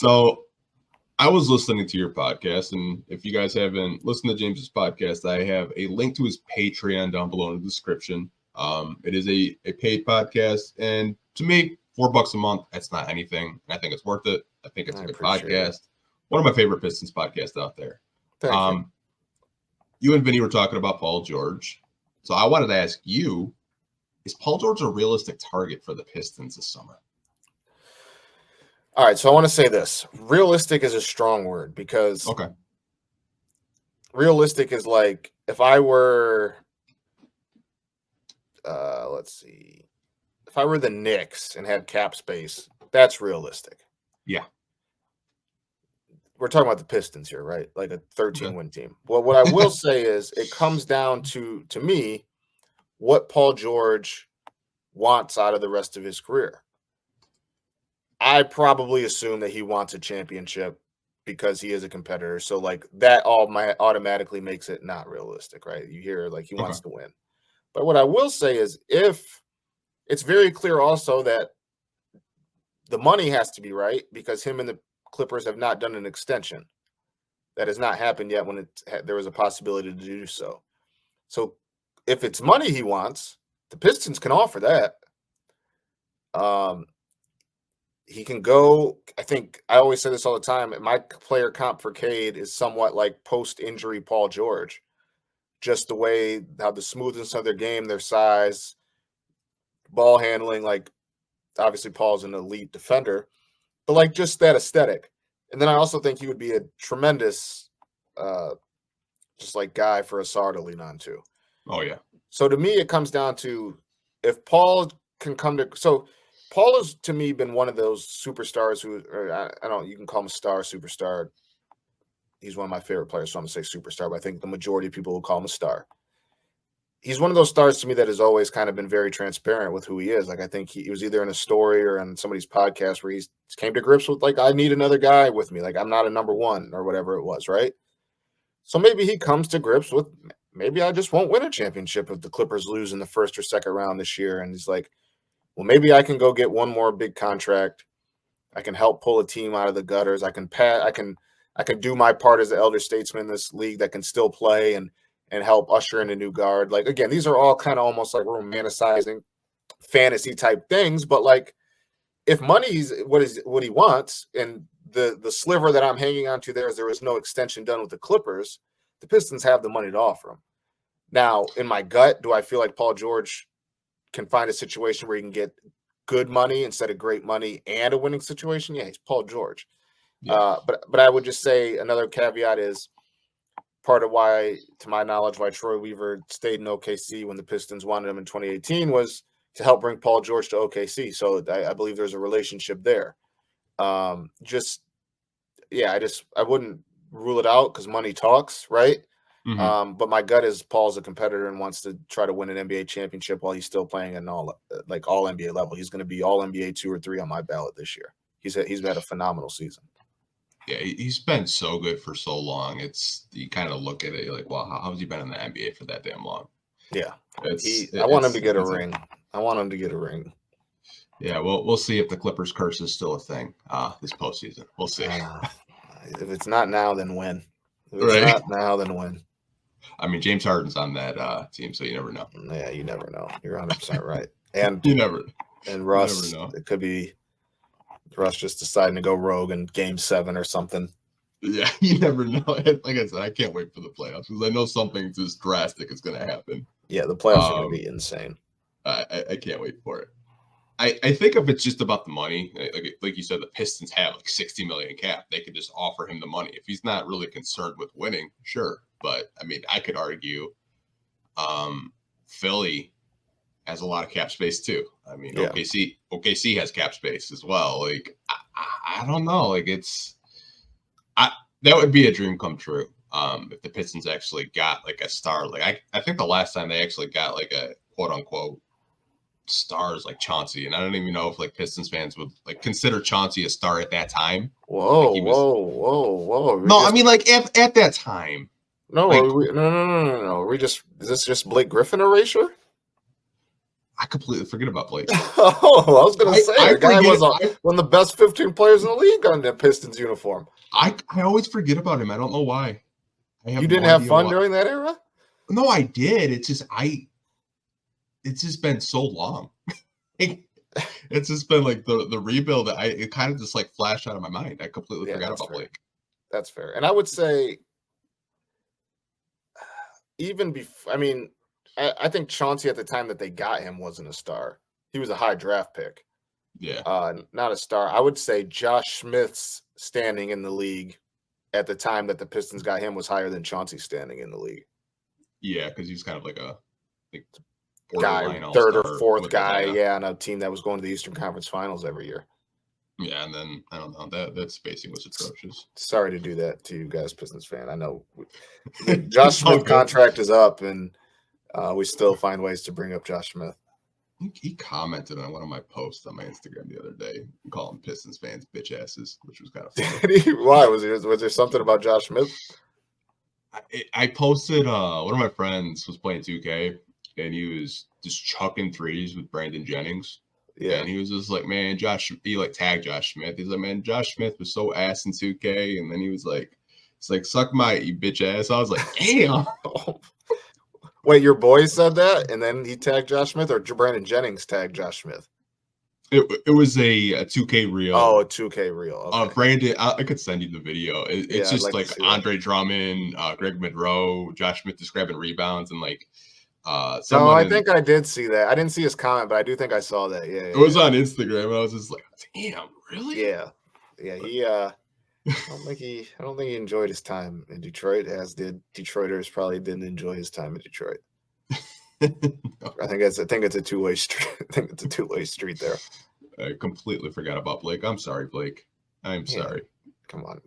So I was listening to your podcast, and if you guys haven't listened to James's podcast, I have a link to his Patreon down below in the description. It is a paid podcast, and to me, $4 a month, that's not anything. I think it's worth it. I think it's a good podcast. One of my favorite Pistons podcasts out there. Thank you. You and Vinny were talking about Paul George. So I wanted to ask you, is Paul George a realistic target for the Pistons this summer? All right, so I want to say this. Realistic is a strong word because realistic is like if I were, if I were the Knicks and had cap space, that's realistic. Yeah. We're talking about the Pistons here, right? Like a 13-win team. Well, what I will say is it comes down to me, what Paul George wants out of the rest of his career. I probably assume that he wants a championship because he is a competitor. So like that automatically makes it not realistic, right? You hear like he wants to win. But what I will say is if it's very clear also that the money has to be right because him and the Clippers have not done an extension. That has not happened yet when there was a possibility to do so. So if it's money he wants, the Pistons can offer that. He can go. I think I always say this all the time. My player comp for Cade is somewhat like post-injury Paul George. Just the way how the smoothness of their game, their size, ball handling. Like obviously Paul's an elite defender, but like just that aesthetic. And then I also think he would be a tremendous, just like guy for Asar to lean on to. Oh yeah. So to me, it comes down to if Paul can come to. So Paul has to me been one of those superstars who, I don't. You can call him a star, superstar. He's one of my favorite players, so I'm gonna say superstar. But I think the majority of people will call him a star. He's one of those stars to me that has always kind of been very transparent with who he is. Like I think he was either in a story or in somebody's podcast where he came to grips with like I need another guy with me. Like I'm not a number one or whatever it was, right? So maybe he comes to grips with maybe I just won't win a championship if the Clippers lose in the first or second round this year, and he's like, well, maybe I can go get one more big contract. I can help pull a team out of the gutters. I can do my part as the elder statesman in this league that can still play and help usher in a new guard. Like, again, these are all kind of almost like romanticizing fantasy type things. But like, if money's what he wants, and the sliver that I'm hanging on to there was no extension done with the Clippers, the Pistons have the money to offer him. Now, in my gut, do I feel like Paul George can find a situation where he can get good money instead of great money and a winning situation? Yeah, he's Paul George. Yeah. But I would just say another caveat is part of why, to my knowledge, why Troy Weaver stayed in OKC when the Pistons wanted him in 2018 was to help bring Paul George to OKC. So I believe there's a relationship there. I wouldn't rule it out because money talks, right? Mm-hmm. But my gut is Paul's a competitor and wants to try to win an NBA championship while he's still playing at all NBA level. He's going to be all NBA 2 or 3 on my ballot this year. He's had a phenomenal season. Yeah, he's been so good for so long. You kind of look at it, you're like, well, how has he been in the NBA for that damn long? Yeah, I want him to get a ring. I want him to get a ring. Yeah, we'll see if the Clippers curse is still a thing this postseason. We'll see. If it's not now, then when? If it's not now, then when? I mean, James Harden's on that team, so you never know. Yeah, you never know. You're 100% right. And you never. And Russ, you never know. It could be Russ just deciding to go rogue in Game 7 or something. Yeah, you never know. Like I said, I can't wait for the playoffs because I know something just drastic is going to happen. Yeah, the playoffs are going to be insane. I can't wait for it. I think if it's just about the money, like you said, the Pistons have like $60 million in cap. They could just offer him the money. If he's not really concerned with winning, sure. But I mean, I could argue Philly has a lot of cap space too. I mean, yeah. OKC has cap space as well. Like, I don't know. Like that would be a dream come true. If the Pistons actually got like a star. Like I think the last time they actually got like a quote unquote stars like Chauncey, and I don't even know if like Pistons fans would like consider Chauncey a star at that time. Whoa. No, I mean like at that time. No, like, no. Is this just Blake Griffin erasure? I completely forget about Blake. Oh, I was going to say, I the guy forget- was one of the best 15 players in the league on the Pistons uniform. I always forget about him. I don't know why. You didn't have fun during that era? No, I did. It's just been so long. It's just been like the rebuild. It kind of just like flashed out of my mind. I completely forgot about Blake. That's fair. And I would say, even before, I mean, I think Chauncey at the time that they got him wasn't a star. He was a high draft pick. Yeah. Not a star. I would say Josh Smith's standing in the league at the time that the Pistons got him was higher than Chauncey's standing in the league. Yeah, because he's kind of like a guy, third or fourth guy, on a team that was going to the Eastern Conference Finals every year. Yeah, and then I don't know, that spacing was atrocious. Sorry to do that to you guys, Pistons fan. I know the Josh Smith contract is up, and we still find ways to bring up Josh Smith. He commented on one of my posts on my Instagram the other day, calling Pistons fans bitch asses, which was kind of funny. Why? Was there something about Josh Smith? I posted one of my friends was playing 2K, and he was just chucking threes with Brandon Jennings. Yeah, and he was just like, man, he like tagged Josh Smith. He's like, man, Josh Smith was so ass in 2K, and then he was like, it's like, suck my, you bitch ass. I was like, damn. Wait, your boy said that, and then he tagged Josh Smith, or Brandon Jennings tagged Josh Smith? It was a 2K reel. Oh, a 2K reel. Okay. Brandon, I could send you the video. It's just like Andre Drummond, Greg Monroe, Josh Smith just grabbing rebounds, and like I think I did see that. I didn't see his comment, but I do think I saw that. Yeah, it was on Instagram, and I was just like, damn, really? Yeah. He I don't think he enjoyed his time in Detroit, as did Detroiters probably didn't enjoy his time in Detroit. No. I think it's a two-way street. I think it's a two-way street there. I completely forgot about Blake. I'm sorry, Blake. I'm sorry. Come on.